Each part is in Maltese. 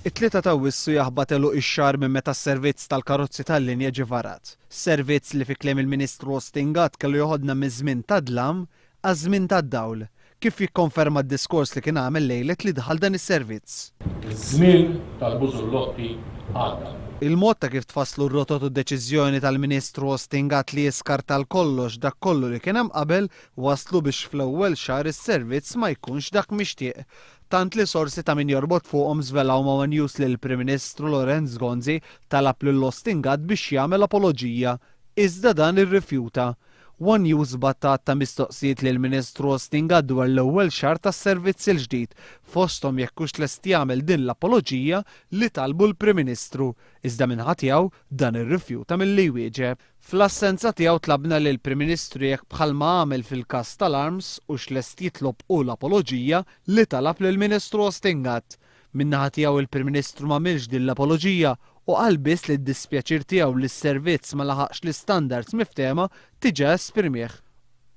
It-tlieta ta' wissu jaħbatelu ix-xahar minn meta s-servizz tal-karozzi tal-linja ġie varat. Servizz li fi kliem il-Ministru Ostingat kellu joħodna miż-żmien tad-dlam għaż-żmien tad-dawl. Kif jikkonferma d-diskors li kien għamel lejlet li daħal dan is-servizz. Iż-żmien tal-Bużullotti għadda. Il-mod ta' kif tfasslu r-rotot u d-deċiżjoni tal-Ministru Ostingat li jiskarta l-kollox dak kollu li kien hemm qabel waslu biex fl-ewwel xahar is-servizz ma jkunx dak mixtieq. Tant li sorsi ta' min jorbot fuqhom żvelaw ma' news li l-Prim Ministru Lorenz Gonzi talab lil Ostingat biex jagħmel apoloġija, iżda dan irrifjuta. One News battat ta' mistoqsijiet lil Ministru Ostingat dwar l-ewwel xahar tas-servizz il-ġdid, fosthom jekk hux lest jagħmel din l-apoloġija li talbu l-Prim Ministru, iżda minħa tiegħu dan irrifjuta milli jwieġeb. Fl-assenza tiegħu tlabna lil Prim Ministru jekk bħalma għamel fil-każ tal-Arms hux lest jitlob hu l-apoloġija li talab lil Ministru Ostingat. Min-naħa tiegħu il-Prim Ministru m'għamilx din l-apoloġija u qal biss li d-dispjaċir tiegħu li s-servizz ma laħaqx l-istandards miftema tiġa esprimih.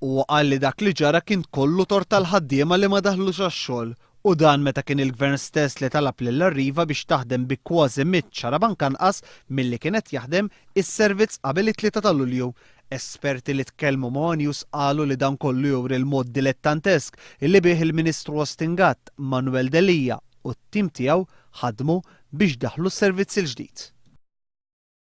U qal li dak li ġara kien kollu tort tal-ħaddiema li ma daħlux għax-xogħol u dan meta kien il-Gvern stess li talab lill-Arriva biex taħdem bi kważi 100 xaraban kanqas milli kienet jaħdem is-servizz qabel it-3 ta' Lulju. Esperti li tkellmu ma' News qalu li dan kollu juri l-mod dilettantesk illi bih il-Ministru Ostingat Manuel Delija u t-tim tiegħu ħadmu biex daħlu s-servizz il-ġdid.